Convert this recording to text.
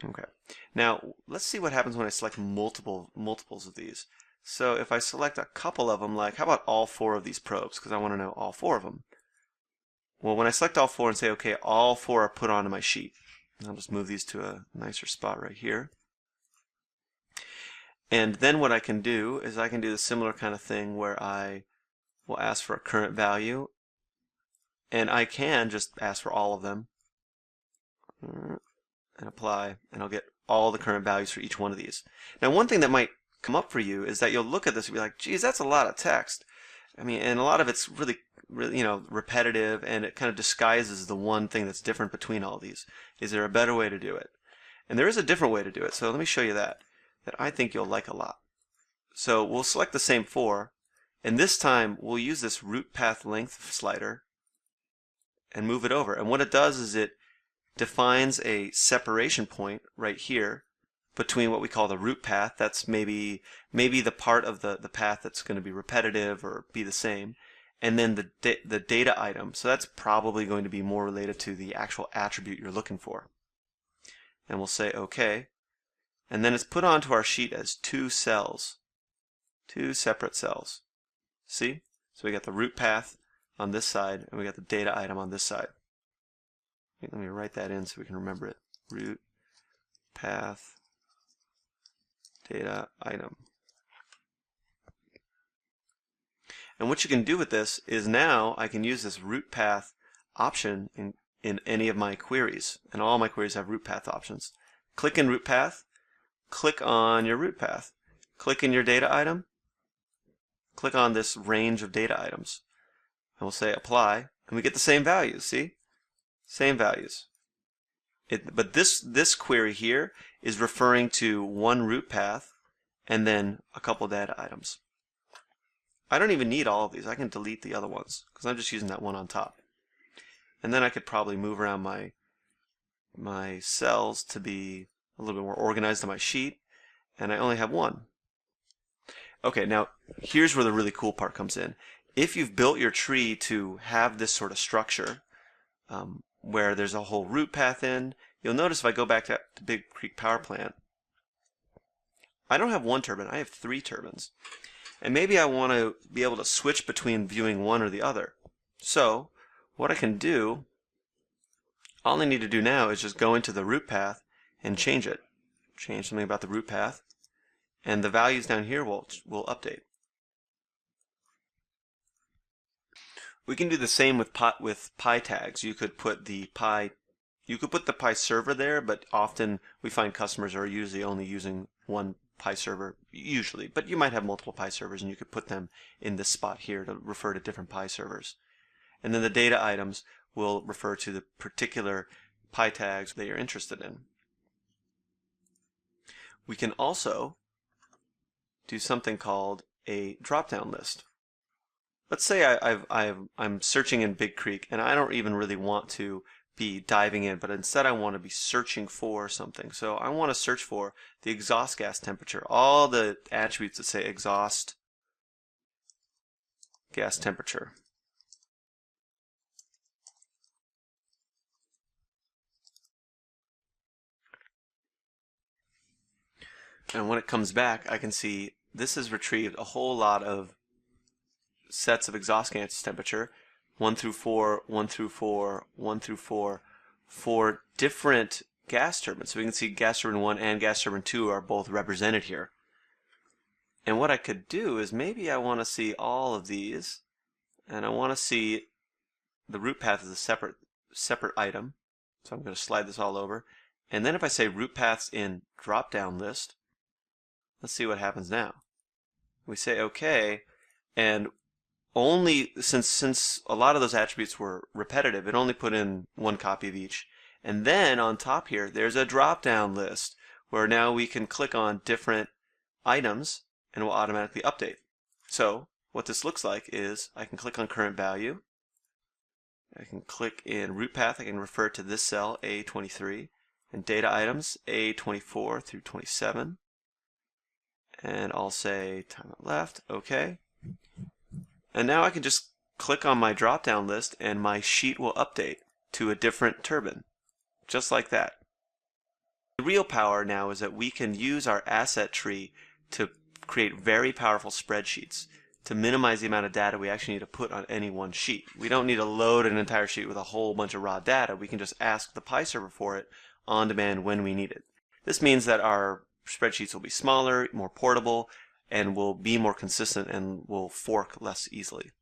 Okay. Now let's see what happens when I select multiples of these. So if I select a couple of them, like how about all 4 of these probes, because I want to know all 4 of them. Well, when I select all 4 and say okay, all 4 are put onto my sheet. I'll just move these to a nicer spot right here. And then what I can do is I can do the similar kind of thing where I will ask for a current value, and I can just ask for all of them and apply, and I'll get all the current values for each one of these. Now one thing that might come up for you is that you'll look at this and be like, geez, that's a lot of text. I mean, and a lot of it's really repetitive, and it kind of disguises the one thing that's different between all these. Is there a better way to do it? And there is a different way to do it, so let me show you that I think you'll like a lot. So we'll select the same 4, and this time we'll use this root path length slider and move it over. And what it does is it defines a separation point right here between what we call the root path. That's maybe the part of the path that's going to be repetitive or be the same, and then the data item. So that's probably going to be more related to the actual attribute you're looking for. And we'll say OK. And then it's put onto our sheet as 2 cells, 2 separate cells. See? So we got the root path on this side, and we got the data item on this side. Let me write that in so we can remember it. Root path data item. And what you can do with this is now I can use this root path option in any of my queries. And all my queries have root path options. Click in root path. Click on your root path. Click in your data item. Click on this range of data items. And we'll say apply. And we get the same values, see? Same values. But this query here is referring to one root path and then a couple data items. I don't even need all of these. I can delete the other ones because I'm just using that one on top. And then I could probably move around my cells to be a little bit more organized on my sheet, and I only have 1. Okay, now here's where the really cool part comes in. If you've built your tree to have this sort of structure, where there's a whole root path in, you'll notice if I go back to Big Creek Power Plant, I don't have 1 turbine, I have 3 turbines. And maybe I want to be able to switch between viewing one or the other. So what I can do, all I need to do now is just go into the root path and change it. Change something about the root path, and the values down here will update. We can do the same with pi tags. You could put the pi server there, but often we find customers are usually only using one pi server, usually, but you might have multiple pi servers, and you could put them in this spot here to refer to different pi servers. And then the data items will refer to the particular pi tags that you're interested in. We can also do something called a drop-down list. Let's say I'm searching in Big Creek, and I don't even really want to be diving in, but instead I want to be searching for something. So I want to search for the exhaust gas temperature, all the attributes that say exhaust gas temperature. And when it comes back, I can see this has retrieved a whole lot of sets of exhaust gas temperature, 1 through 4, 1 through 4, 1 through 4, for different gas turbines. So we can see gas turbine 1 and gas turbine 2 are both represented here. And what I could do is maybe I want to see all of these, and I want to see the root path as a separate item. So I'm going to slide this all over. And then if I say root paths in drop-down list, let's see what happens now. We say OK, and only since a lot of those attributes were repetitive, it only put in 1 copy of each. And then on top here, there's a drop-down list where now we can click on different items and it will automatically update. So what this looks like is I can click on current value. I can click in root path. I can refer to this cell, A23, and data items, A24 through 27. And I'll say time at left, OK. And now I can just click on my drop-down list and my sheet will update to a different turbine, just like that. The real power now is that we can use our asset tree to create very powerful spreadsheets to minimize the amount of data we actually need to put on any one sheet. We don't need to load an entire sheet with a whole bunch of raw data. We can just ask the Pi server for it on demand when we need it. This means that our spreadsheets will be smaller, more portable, and will be more consistent and will fork less easily.